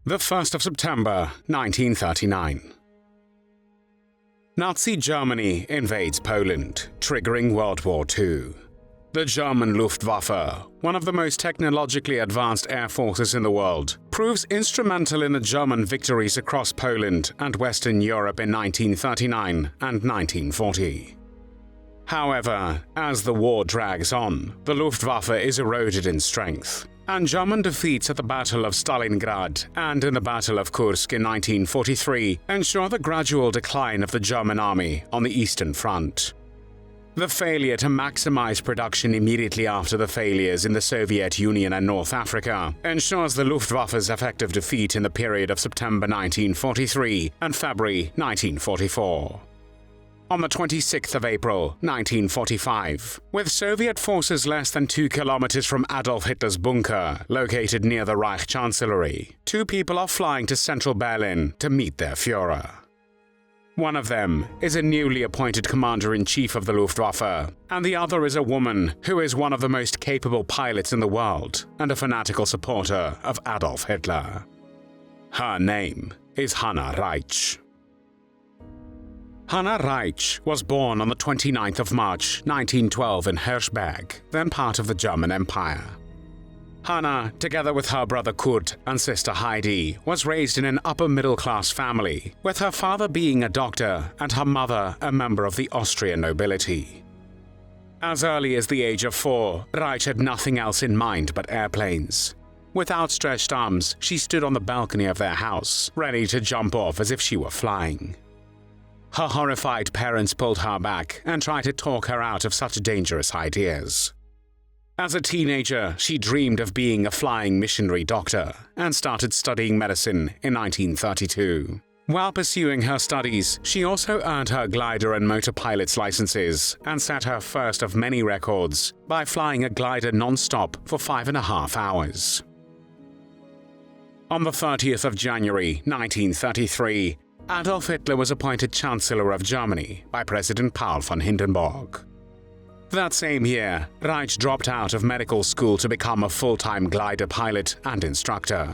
The 1st of September, 1939. Nazi Germany invades Poland, triggering World War II. The German Luftwaffe, one of the most technologically advanced air forces in the world, proves instrumental in the German victories across Poland and Western Europe in 1939 and 1940. However, as the war drags on, the Luftwaffe is eroded in strength, and German defeats at the Battle of Stalingrad and in the Battle of Kursk in 1943 ensure the gradual decline of the German army on the Eastern Front. The failure to maximize production immediately after the failures in the Soviet Union and North Africa ensures the Luftwaffe's effective defeat in the period of September 1943 and February 1944. On the 26th of April, 1945, with Soviet forces less than 2 kilometers from Adolf Hitler's bunker, located near the Reich Chancellery, two people are flying to central Berlin to meet their Führer. One of them is a newly appointed commander-in-chief of the Luftwaffe, and the other is a woman who is one of the most capable pilots in the world and a fanatical supporter of Adolf Hitler. Her name is Hanna Reitsch. Hanna Reitsch was born on the 29th of March 1912 in Hirschberg, then part of the German Empire. Hanna, together with her brother Kurt and sister Heidi, was raised in an upper-middle-class family, with her father being a doctor and her mother a member of the Austrian nobility. As early as the age of 4, Reitsch had nothing else in mind but airplanes. With outstretched arms, she stood on the balcony of their house, ready to jump off as if she were flying. Her horrified parents pulled her back and tried to talk her out of such dangerous ideas. As a teenager, she dreamed of being a flying missionary doctor and started studying medicine in 1932. While pursuing her studies, she also earned her glider and motor pilot's licenses and set her first of many records by flying a glider non-stop for 5.5 hours. On the 30th of January 1933, Adolf Hitler was appointed Chancellor of Germany by President Paul von Hindenburg. That same year, Reitsch dropped out of medical school to become a full-time glider pilot and instructor.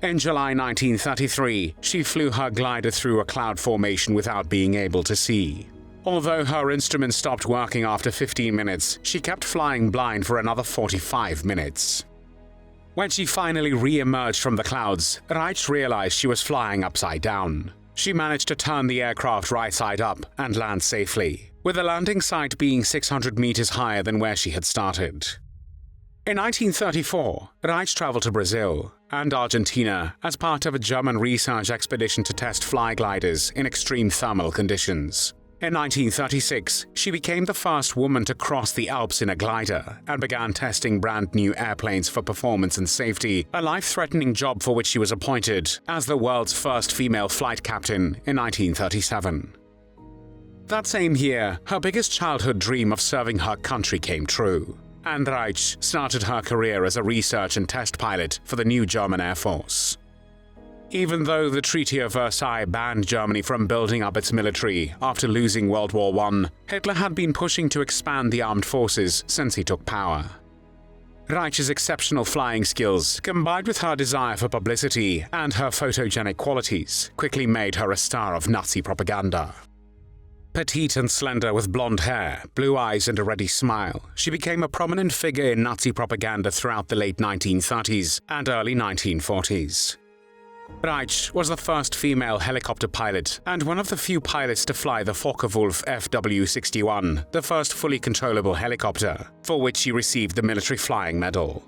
In July 1933, she flew her glider through a cloud formation without being able to see. Although her instrument stopped working after 15 minutes, she kept flying blind for another 45 minutes. When she finally re-emerged from the clouds, Reitsch realized she was flying upside down. She managed to turn the aircraft right side up and land safely, with the landing site being 600 meters higher than where she had started. In 1934, Reitsch traveled to Brazil and Argentina as part of a German research expedition to test fly gliders in extreme thermal conditions. In 1936, she became the first woman to cross the Alps in a glider and began testing brand new airplanes for performance and safety, a life-threatening job for which she was appointed as the world's first female flight captain in 1937. That same year, her biggest childhood dream of serving her country came true, and Reitsch started her career as a research and test pilot for the new German Air Force. Even though the Treaty of Versailles banned Germany from building up its military after losing World War I, Hitler had been pushing to expand the armed forces since he took power. Reitsch's exceptional flying skills, combined with her desire for publicity and her photogenic qualities, quickly made her a star of Nazi propaganda. Petite and slender with blonde hair, blue eyes and a ready smile, she became a prominent figure in Nazi propaganda throughout the late 1930s and early 1940s. Reitsch was the first female helicopter pilot and one of the few pilots to fly the Focke-Wulf FW-61, the first fully controllable helicopter, for which she received the Military Flying Medal.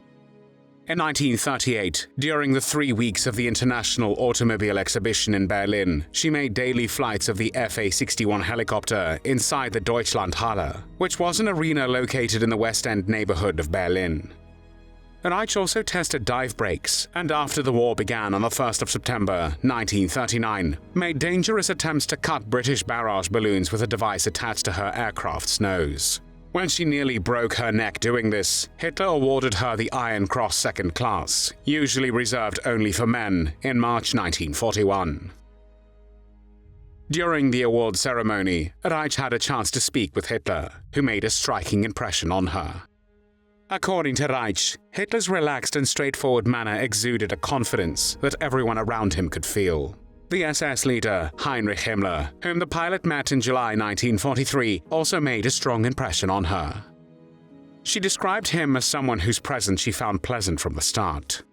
In 1938, during the 3 weeks of the International Automobile Exhibition in Berlin, she made daily flights of the FA-61 helicopter inside the Deutschlandhalle, which was an arena located in the West End neighborhood of Berlin. Reitsch also tested dive brakes, and after the war began on the 1st of September 1939, made dangerous attempts to cut British barrage balloons with a device attached to her aircraft's nose. When she nearly broke her neck doing this, Hitler awarded her the Iron Cross Second Class, usually reserved only for men, in March 1941. During the award ceremony, Reitsch had a chance to speak with Hitler, who made a striking impression on her. According to Reitsch, Hitler's relaxed and straightforward manner exuded a confidence that everyone around him could feel. The SS leader, Heinrich Himmler, whom the pilot met in July 1943, also made a strong impression on her. She described him as someone whose presence she found pleasant from the start.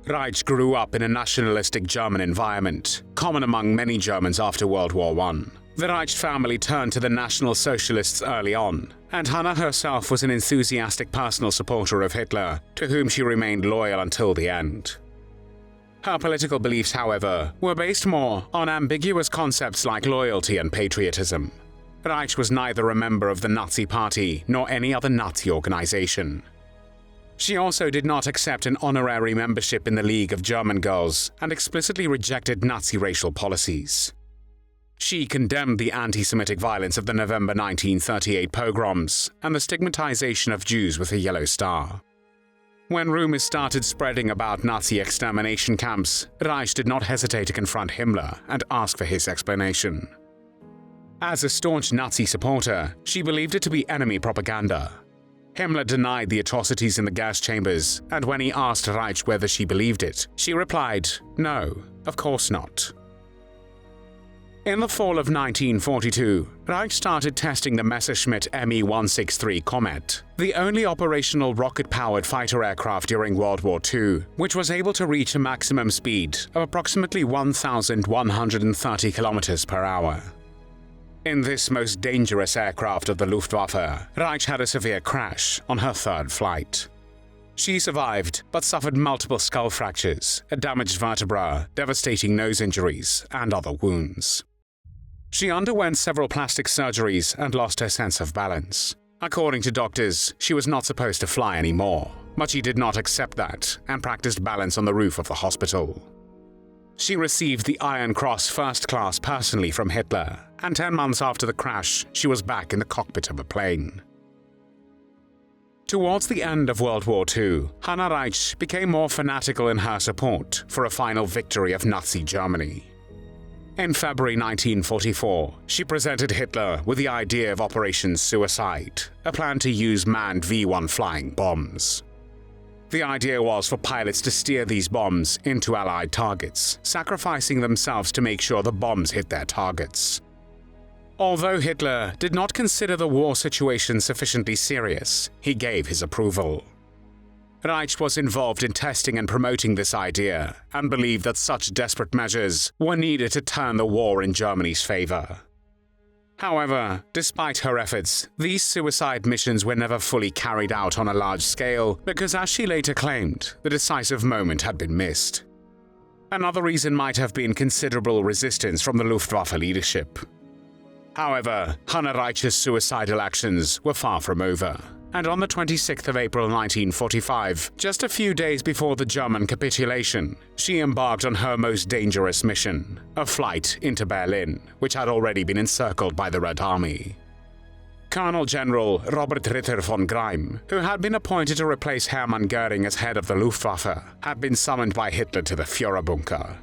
Reitsch grew up in a nationalistic German environment, common among many Germans after World War I. The Reitsch family turned to the National Socialists early on, and Hanna herself was an enthusiastic personal supporter of Hitler, to whom she remained loyal until the end. Her political beliefs, however, were based more on ambiguous concepts like loyalty and patriotism. Reitsch was neither a member of the Nazi Party nor any other Nazi organization. She also did not accept an honorary membership in the League of German Girls and explicitly rejected Nazi racial policies. She condemned the anti-Semitic violence of the November 1938 pogroms and the stigmatization of Jews with a yellow star. When rumors started spreading about Nazi extermination camps, Reitsch did not hesitate to confront Himmler and ask for his explanation. As a staunch Nazi supporter, she believed it to be enemy propaganda. Himmler denied the atrocities in the gas chambers, and when he asked Reitsch whether she believed it, she replied, "No, of course not." In the fall of 1942, Reitsch started testing the Messerschmitt Me-163 Komet, the only operational rocket-powered fighter aircraft during World War II, which was able to reach a maximum speed of approximately 1,130 km per hour. In this most dangerous aircraft of the Luftwaffe, Reitsch had a severe crash on her third flight. She survived, but suffered multiple skull fractures, a damaged vertebra, devastating nose injuries, and other wounds. She underwent several plastic surgeries and lost her sense of balance. According to doctors, she was not supposed to fly anymore, but she did not accept that and practiced balance on the roof of the hospital. She received the Iron Cross First Class personally from Hitler, and 10 months after the crash, she was back in the cockpit of a plane. Towards the end of World War II, Hanna Reitsch became more fanatical in her support for a final victory of Nazi Germany. In February 1944, she presented Hitler with the idea of Operation Suicide, a plan to use manned V-1 flying bombs. The idea was for pilots to steer these bombs into Allied targets, sacrificing themselves to make sure the bombs hit their targets. Although Hitler did not consider the war situation sufficiently serious, he gave his approval. Reitsch was involved in testing and promoting this idea and believed that such desperate measures were needed to turn the war in Germany's favor. However, despite her efforts, these suicide missions were never fully carried out on a large scale because, as she later claimed, the decisive moment had been missed. Another reason might have been considerable resistance from the Luftwaffe leadership. However, Hanna Reitsch's suicidal actions were far from over, and on the 26th of April 1945, just a few days before the German capitulation, she embarked on her most dangerous mission, a flight into Berlin, which had already been encircled by the Red Army. Colonel General Robert Ritter von Greim, who had been appointed to replace Hermann Göring as head of the Luftwaffe, had been summoned by Hitler to the Führerbunker.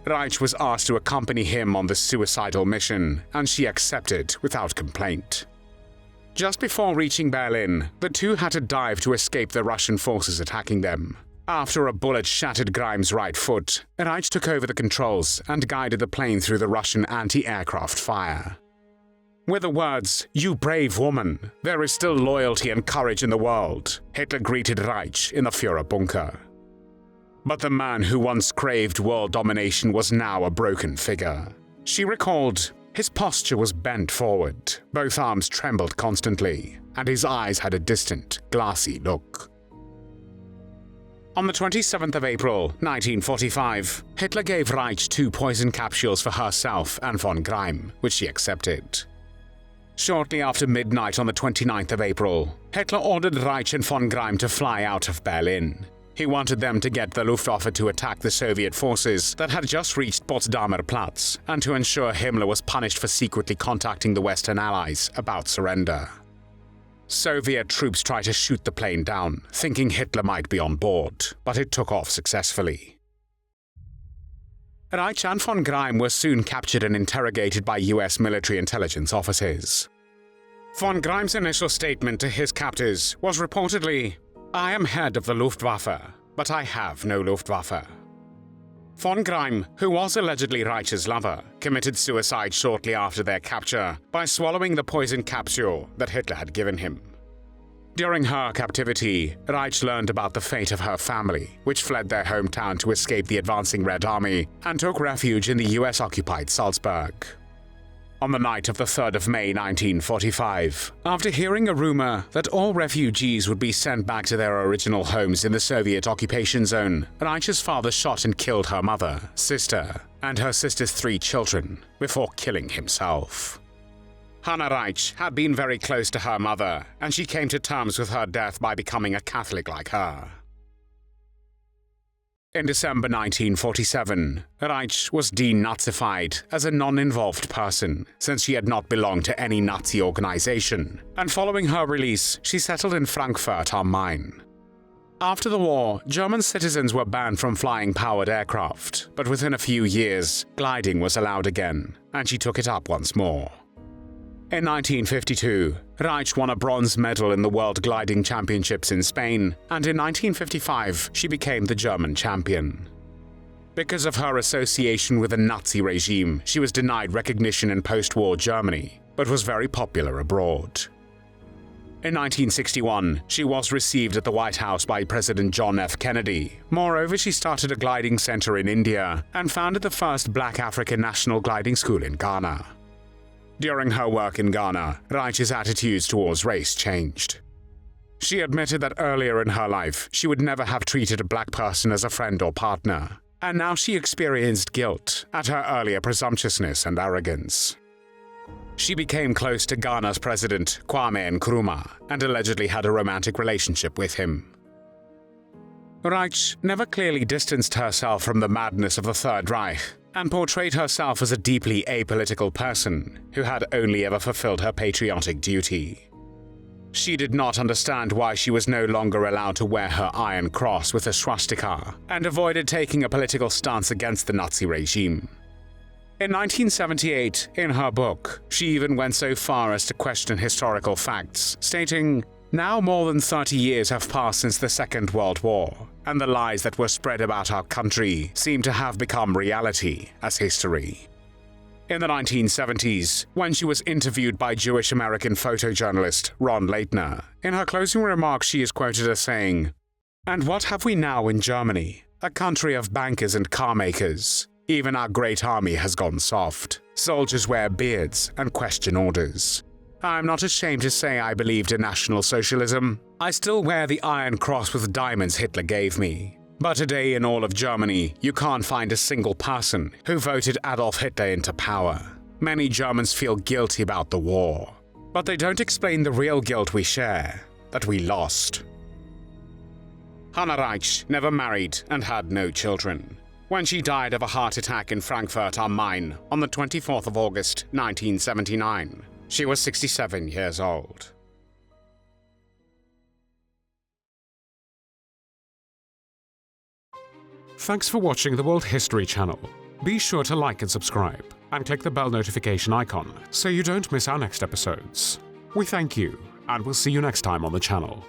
Reitsch was asked to accompany him on this suicidal mission, and she accepted without complaint. Just before reaching Berlin, the two had to dive to escape the Russian forces attacking them. After a bullet shattered Greim's right foot, Reitsch took over the controls and guided the plane through the Russian anti-aircraft fire. With the words, "You brave woman, there is still loyalty and courage in the world," Hitler greeted Reitsch in the Führerbunker. But the man who once craved world domination was now a broken figure. She recalled, his posture was bent forward, both arms trembled constantly, and his eyes had a distant, glassy look. On the 27th of April, 1945, Hitler gave Reitsch 2 poison capsules for herself and von Greim, which she accepted. Shortly after midnight on the 29th of April, Hitler ordered Reitsch and von Greim to fly out of Berlin. He wanted them to get the Luftwaffe to attack the Soviet forces that had just reached Potsdamer Platz, and to ensure Himmler was punished for secretly contacting the Western Allies about surrender. Soviet troops tried to shoot the plane down, thinking Hitler might be on board, but it took off successfully. Reitsch and von Greim were soon captured and interrogated by US military intelligence officers. Von Greim's initial statement to his captors was reportedly, "I am head of the Luftwaffe, but I have no Luftwaffe." Von Greim, who was allegedly Reitsch's lover, committed suicide shortly after their capture by swallowing the poison capsule that Hitler had given him. During her captivity, Reitsch learned about the fate of her family, which fled their hometown to escape the advancing Red Army and took refuge in the US-occupied Salzburg. On the night of the 3rd of May 1945, after hearing a rumor that all refugees would be sent back to their original homes in the Soviet occupation zone, Reitsch's father shot and killed her mother, sister, and her sister's 3 children, before killing himself. Hanna Reitsch had been very close to her mother, and she came to terms with her death by becoming a Catholic like her. In December 1947, Reitsch was denazified as a non-involved person, since she had not belonged to any Nazi organization, and following her release, she settled in Frankfurt am Main. After the war, German citizens were banned from flying powered aircraft, but within a few years, gliding was allowed again, and she took it up once more. In 1952, Reitsch won a bronze medal in the World Gliding Championships in Spain, and in 1955 she became the German champion. Because of her association with the Nazi regime, she was denied recognition in post-war Germany, but was very popular abroad. In 1961, she was received at the White House by President John F. Kennedy. Moreover, she started a gliding center in India and founded the first Black African National Gliding School in Ghana. During her work in Ghana, Reitsch's attitudes towards race changed. She admitted that earlier in her life, she would never have treated a black person as a friend or partner, and now she experienced guilt at her earlier presumptuousness and arrogance. She became close to Ghana's President Kwame Nkrumah and allegedly had a romantic relationship with him. Reitsch never clearly distanced herself from the madness of the Third Reich, and portrayed herself as a deeply apolitical person who had only ever fulfilled her patriotic duty. She did not understand why she was no longer allowed to wear her Iron Cross with a swastika, and avoided taking a political stance against the Nazi regime. In 1978, in her book, she even went so far as to question historical facts, stating, "Now more than 30 years have passed since the Second World War, and the lies that were spread about our country seem to have become reality as history." In the 1970s, when she was interviewed by Jewish-American photojournalist Ron Leitner, in her closing remarks she is quoted as saying, "And what have we now in Germany? A country of bankers and car makers. Even our great army has gone soft. Soldiers wear beards and question orders. I'm not ashamed to say I believed in National Socialism. I still wear the Iron Cross with diamonds Hitler gave me. But today in all of Germany, you can't find a single person who voted Adolf Hitler into power. Many Germans feel guilty about the war, but they don't explain the real guilt we share, that we lost." Hanna Reitsch never married and had no children. When she died of a heart attack in Frankfurt am Main on the 24th of August, 1979, she was 67 years old. Thanks for watching the World History Channel. Be sure to like and subscribe, and click the bell notification icon so you don't miss our next episodes. We thank you, and we'll see you next time on the channel.